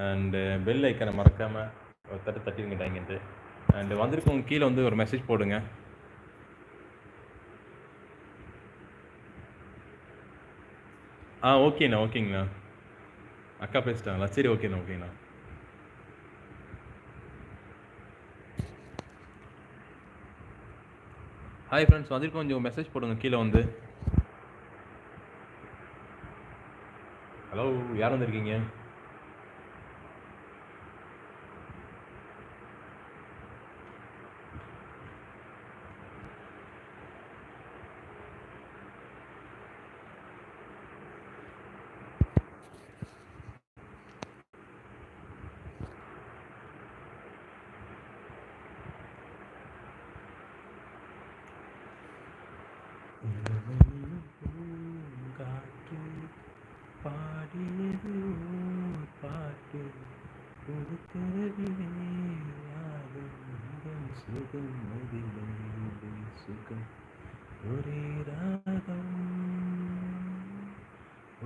And bell ஐக்கனை மறக்காமல் ஒரு தட்டிடுங்க டைங்கன்ட்டு. அண்டு வந்திருக்கவங்க கீழே வந்து ஒரு மெசேஜ் போடுங்க. ஓகேண்ணா ஓகேங்கண்ணா. அக்கா பேசிட்டாங்களா? சரி ஓகேண்ணா ஓகேண்ணா. ஹாய் ஃப்ரெண்ட்ஸ், வந்திருக்கோம். கொஞ்சம் மெசேஜ் போடுங்க கீழே வந்து. ஹலோ, யார் வந்திருக்கீங்க? ஒரே ராகம்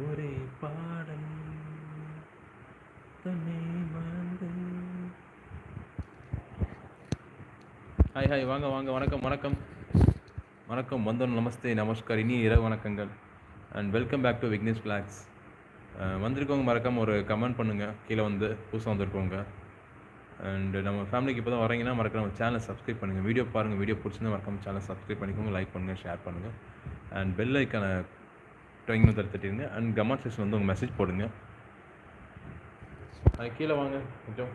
ஒரே பாடல் தன்னை மறந்து. ஹாய் ஹாய், வாங்க வாங்க. வணக்கம் வணக்கம் வணக்கம். வந்தோம். நமஸ்தே நமஸ்கார், இனி இரவு வணக்கங்கள். And welcome back to Vignesh blogs. வந்திருக்கவங்க மறக்காமல் ஒரு கமெண்ட் பண்ணுங்கள் கீழே வந்து, புதுசாக வந்திருக்கவங்க. அண்டு நம்ம ஃபேமிலிக்கு இப்போ தான் வரீங்கன்னா மறக்காம நம்ம சேனலை சப்ஸ்கிரைப் பண்ணுங்கள். வீடியோ பாருங்கள், வீடியோ பிடிச்சிருந்தா மறக்காம சேனலை சப்ஸ்கிரைப் பண்ணிக்கோங்க, லைக் பண்ணுங்கள், ஷேர் பண்ணுங்கள். அண்ட் பெல் ஐக்கான ட்ரைங் தட்டிடுங்க. அண்ட் கமெண்ட் செக்ஷன் வந்து உங்கள் மெசேஜ் போடுங்க. அது கீழே வாங்க கொஞ்சம்.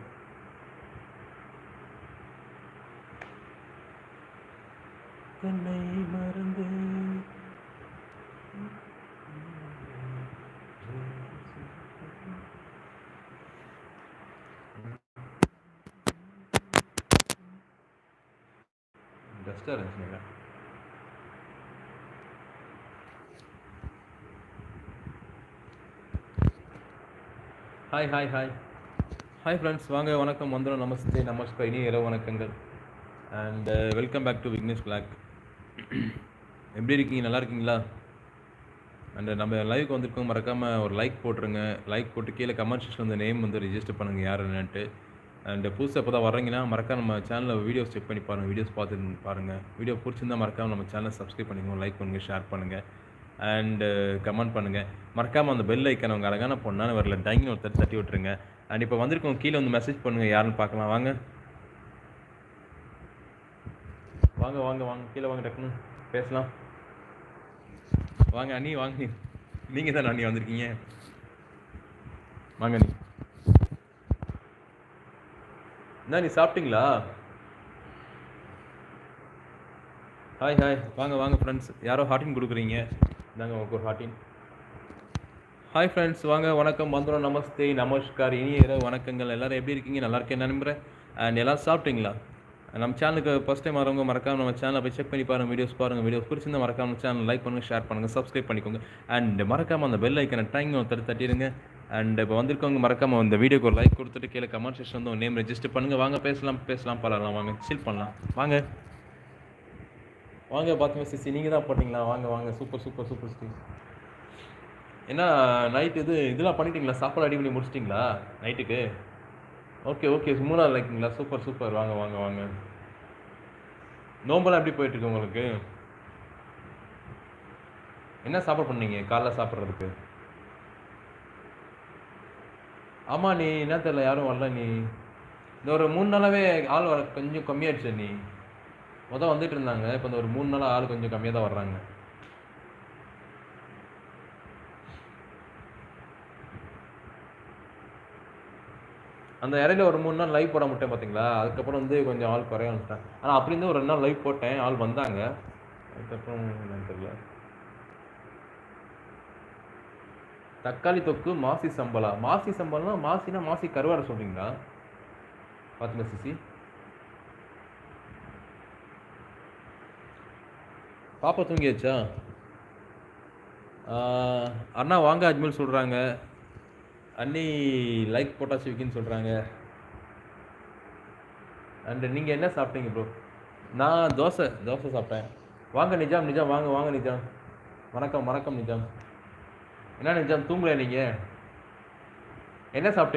தன்னை மறந்து டஸ்டாக இருந்துச்சுங்க. Hi hi hi hi friends, வாங்க. வணக்கம், வந்தோம். நமஸ்தே நமஸ்கார், இனி இரவு வணக்கங்கள். And welcome back to Vignesh blog. எப்படி இருக்கீங்க? நல்லா இருக்கீங்களா? அண்ட் நம்ம லைவுக்கு வந்திருக்கோம், மறக்காமல் ஒரு லைக் போட்டுருங்க. லைக் போட்டு கீழே கமெண்ட் செக்ஷன் வந்து நேம் வந்து ரிஜிஸ்டர் பண்ணுங்கள் யார் என்னன்ட்டு. அண்டு புதுசாக இப்போ தான் வர்றீங்கன்னா மறக்காம நம்ம சேனலில் வீடியோஸ் செக் பண்ணி பாருங்கள், வீடியோஸ் பார்த்து பாருங்கள். வீடியோ பிடிச்சிருந்தால் மறக்காமல் நம்ம சேனலை சப்ஸ்கிரைப் பண்ணிக்கோங்க, லைக் பண்ணுங்கள், ஷேர் பண்ணுங்கள், அண்டு கமெண்ட் பண்ணுங்கள். மறக்காமல் அந்த பெல் ஐக்கன் அவங்க அழகான பொண்ணான வரல டைங்கின்னு ஒருத்தர் தட்டி விட்டுருங்க. அண்ட் இப்போ வந்திருக்கோம் கீழே வந்து மெசேஜ் பண்ணுங்கள் யாருன்னு பார்க்கலாம். வாங்க வாங்க வாங்க வாங்க, கீழே வாங்க, டக்குன்னு பேசலாம். வாங்க அண்ணி, வாங்க. நீங்கள் தான் அண்ணி வந்திருக்கீங்க. வாங்க அண்ணி. என்ன நீ சாப்பிட்டீங்களா? ஹாய் ஹாய், வாங்க வாங்க ஃப்ரெண்ட்ஸ். யாரோ ஹார்ட்டின் கொடுக்குறீங்க, இந்தாங்க உங்களுக்கு ஒரு ஹார்ட்டின். ஹாய் ஃப்ரெண்ட்ஸ், வாங்க. வணக்கம், வந்துடும். நமஸ்தே நமஸ்கார், இனிய இரவு வணக்கங்கள். எல்லோரும் எப்படி இருக்கீங்க? நல்லா இருக்கேன் நம்புகிறேன். அண்ட் எல்லோரும் சாப்பிட்டீங்களா? நம்ம சேனலுக்கு ஃபஸ்ட் டைம் வரவங்க மறக்காம நம்ம சேனலை போய் செக் பண்ணி பாருங்கள், வீடியோஸ் பாருங்கள். வீடியோஸ் பிடிச்சிருந்தா மறக்காம நம்ம சேனல் லைக் பண்ணுங்கள், ஷேர் பண்ணுங்கள், சப்ஸ்கிரைப் பண்ணிக்கோங்க. அண்ட் மறக்காமல் அந்த பெல் ஐக்கனை டைம் தட்டிடுங்க. அண்ட் இப்போ வந்திருக்கவங்க மறக்காமல் இந்த வீடியோக்கு ஒரு லைக் கொடுத்துட்டு கீழே கமெண்ட் செக்ஷன் வந்து உங்கள் நேம் ரெஜிஸ்டர் பண்ணுங்கள். வாங்க பேசலாம் பரவாயில்ல. வாங்க சில் பண்ணலாம். வாங்க வாங்க. பார்த்துங்க சிசி, நீங்கள் தான் போட்டிங்களா? வாங்க வாங்க. Super super super city. என்ன நைட்டு இதெல்லாம் பண்ணிட்டீங்களா? சாப்பாடு ரெடி பண்ணி முடிச்சிட்டிங்களா நைட்டுக்கு? ஓகே ஓகே, 3 லைக்குங்களா? Super super. வாங்க வாங்க வாங்க. நோம்பெல்லாம் எப்படி போயிட்டுருக்கு உங்களுக்கு? என்ன சாப்பாடு பண்ணீங்க காலைல சாப்பிட்றதுக்கு? ஆமாம் நீ என்ன தெரியல, யாரும் வரல நீ. இந்த ஒரு 3 நாளாகவே ஆள் வர கொஞ்சம் கம்மியாயிடுச்சு நீ. வந்துட்டு இருந்தாங்க, இப்போ இந்த ஒரு 3 நாளாக ஆள் கொஞ்சம் கம்மியாக தான் வர்றாங்க. அந்த இடையில ஒரு 3 நாள் லைவ் போட மாட்டேன் பார்த்தீங்களா? அதுக்கப்புறம் கொஞ்சம் ஆள் குறைய ஆரம்பிச்சிட்டேன். ஆனால் அப்படி இருந்து ஒரு 2 நாள் லைவ் போட்டேன், ஆள் வந்தாங்க. அதுக்கப்புறம் என்னன்னு தெரியல. தக்காளி தொக்கு மாசி சம்பளா? மாசி சம்பளம்னா மாசினா மாசி கருவாடை சொல்றீங்களா? பாத்துங்க சிசி. பாப்பா தூங்கியாச்சா? அண்ணா வாங்க அஜ்மல் சொல்கிறாங்க. அண்ணி லைக் போட்டாச்சு விக்கின்னு சொல்கிறாங்க. அண்டு நீங்கள் என்ன சாப்பிட்டீங்க ப்ரோ? நான் தோசை சாப்பிட்டேன். வாங்க நிஜாம் வாங்க வாங்க நிஜாம். வணக்கம் நிஜாம். என்ன நிஜாம் தூங்கல நீங்கள்? என்ன சாப்பிட்டீங்க?